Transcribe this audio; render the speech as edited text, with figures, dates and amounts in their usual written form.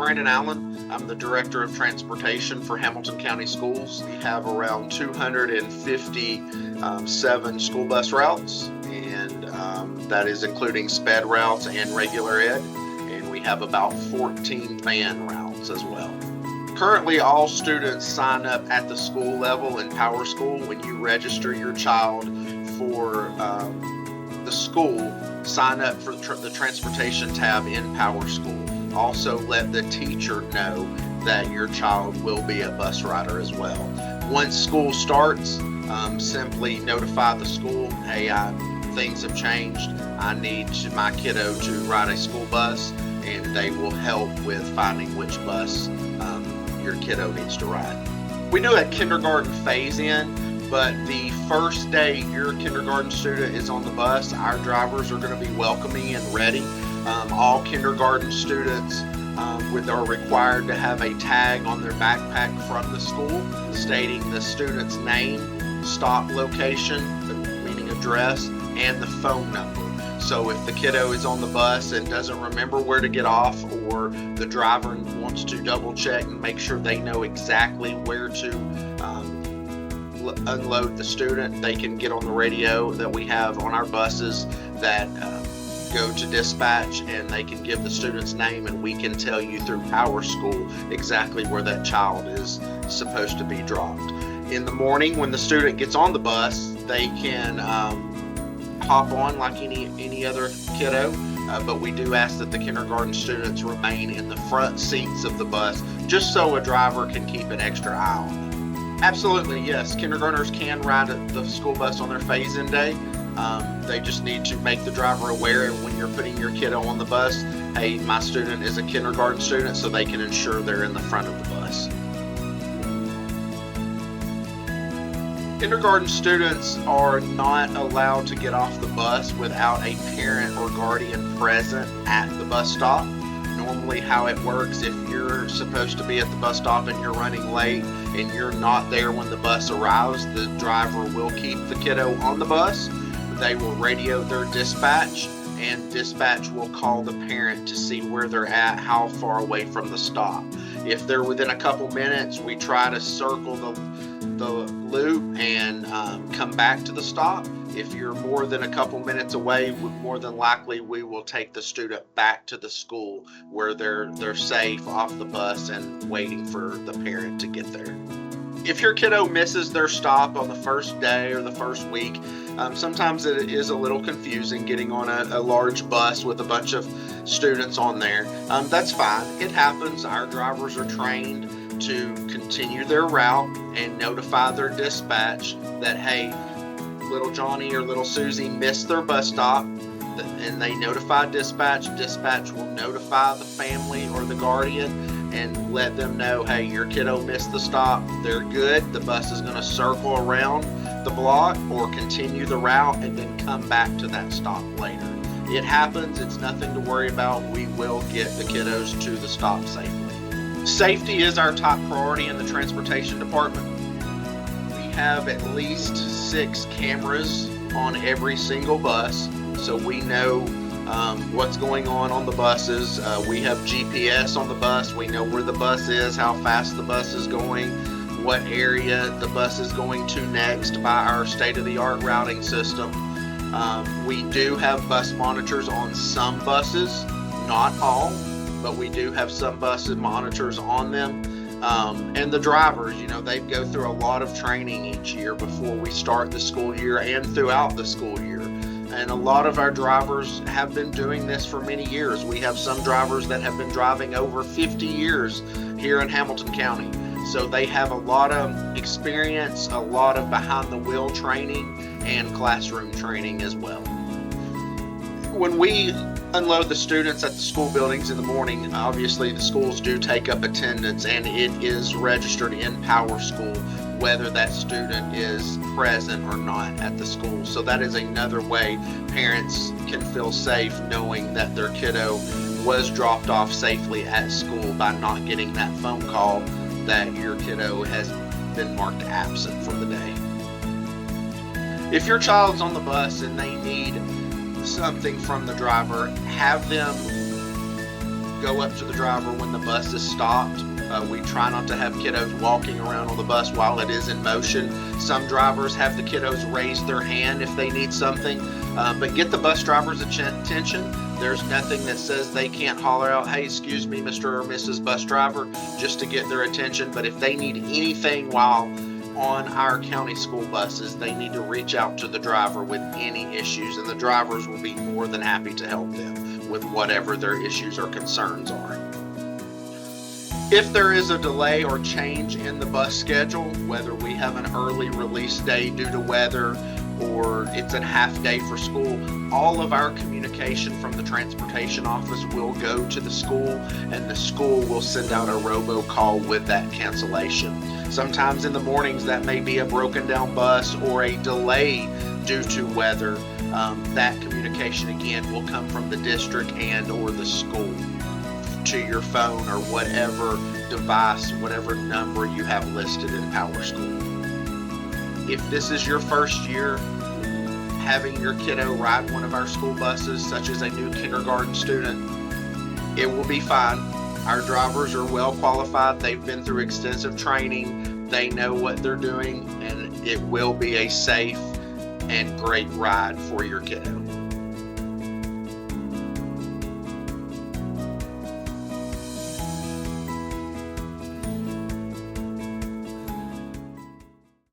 Brandon Allen. I'm the Director of Transportation for Hamilton County Schools. We have around 257 school bus routes, and that is including sped routes and regular ed. And we have about 14 van routes as well. Currently, all students sign up at the school level in PowerSchool. When you register your child for the school, sign up for the transportation tab in PowerSchool. Also let the teacher know that your child will be a bus rider as well. Once school starts, simply notify the school, hey, things have changed. I need my kiddo to ride a school bus, and they will help with finding which bus your kiddo needs to ride. We do a kindergarten phase-in, but the first day your kindergarten student is on the bus, our drivers are going to be welcoming and ready. All kindergarten students are required to have a tag on their backpack from the school stating the student's name, stop location, meaning address, and the phone number. So if the kiddo is on the bus and doesn't remember where to get off, or the driver wants to double check and make sure they know exactly where to unload the student, they can get on the radio that we have on our buses that go to dispatch, and they can give the student's name, and we can tell you through PowerSchool exactly where that child is supposed to be dropped. In the morning, when the student gets on the bus, they can hop on like any other kiddo, but we do ask that the kindergarten students remain in the front seats of the bus, just so a driver can keep an extra eye on them. Absolutely, yes. Kindergartners can ride the school bus on their phase-in day. They just need to make the driver aware when you're putting your kiddo on the bus, hey, my student is a kindergarten student, so they can ensure they're in the front of the bus. Kindergarten students are not allowed to get off the bus without a parent or guardian present at the bus stop. Normally how it works, if you're supposed to be at the bus stop and you're running late and you're not there when the bus arrives, the driver will keep the kiddo on the bus. They will radio their dispatch, and dispatch will call the parent to see where they're at, how far away from the stop. If they're within a couple minutes, we try to circle the loop and come back to the stop. If you're more than a couple minutes away, more than likely we will take the student back to the school where they're safe off the bus and waiting for the parent to get there. If your kiddo misses their stop on the first day or the first week, sometimes it is a little confusing getting on a large bus with a bunch of students on there. That's fine. It happens. Our drivers are trained to continue their route and notify their dispatch that, hey, little Johnny or little Susie missed their bus stop, and they notify dispatch. Dispatch will notify the family or the guardian and let them know, hey, your kiddo missed the stop. They're good. The bus is going to circle around the block or continue the route and then come back to that stop later. It happens. It's nothing to worry about. We will get the kiddos to the stop safely. Safety is our top priority in the transportation department. We have at least 6 cameras on every single bus, so we know what's going on the buses. We have GPS on the bus. We know where the bus is, how fast the bus is going, what area the bus is going to next by our state-of-the-art routing system. We do have bus monitors on some buses, not all, but we do have some buses monitors on them. And the drivers, they go through a lot of training each year before we start the school year and throughout the school year. And a lot of our drivers have been doing this for many years. We have some drivers that have been driving over 50 years here in Hamilton County. So they have a lot of experience, a lot of behind the wheel training and classroom training as well. When we unload the students at the school buildings in the morning, obviously the schools do take up attendance, and it is registered in PowerSchool whether that student is present or not at the school. So that is another way parents can feel safe knowing that their kiddo was dropped off safely at school by not getting that phone call that your kiddo has been marked absent for the day. If your child's on the bus and they need something from the driver, have them go up to the driver when the bus is stopped. We try not to have kiddos walking around on the bus while it is in motion. Some drivers have the kiddos raise their hand if they need something, but get the bus driver's attention. There's nothing that says they can't holler out, "Hey, excuse me, Mr. or Mrs. Bus Driver," just to get their attention. But if they need anything while on our county school buses, they need to reach out to the driver with any issues, and the drivers will be more than happy to help them with whatever their issues or concerns are. If there is a delay or change in the bus schedule, whether we have an early release day due to weather or it's a half day for school, all of our communication from the transportation office will go to the school, and the school will send out a robocall with that cancellation. Sometimes in the mornings that may be a broken down bus or a delay due to weather. That communication again will come from the district and or the school to your phone or whatever device, whatever number you have listed in PowerSchool. If this is your first year having your kiddo ride one of our school buses, such as a new kindergarten student, it will be fine. Our drivers are well qualified. They've been through extensive training. They know what they're doing, and it will be a safe and great ride for your kiddo.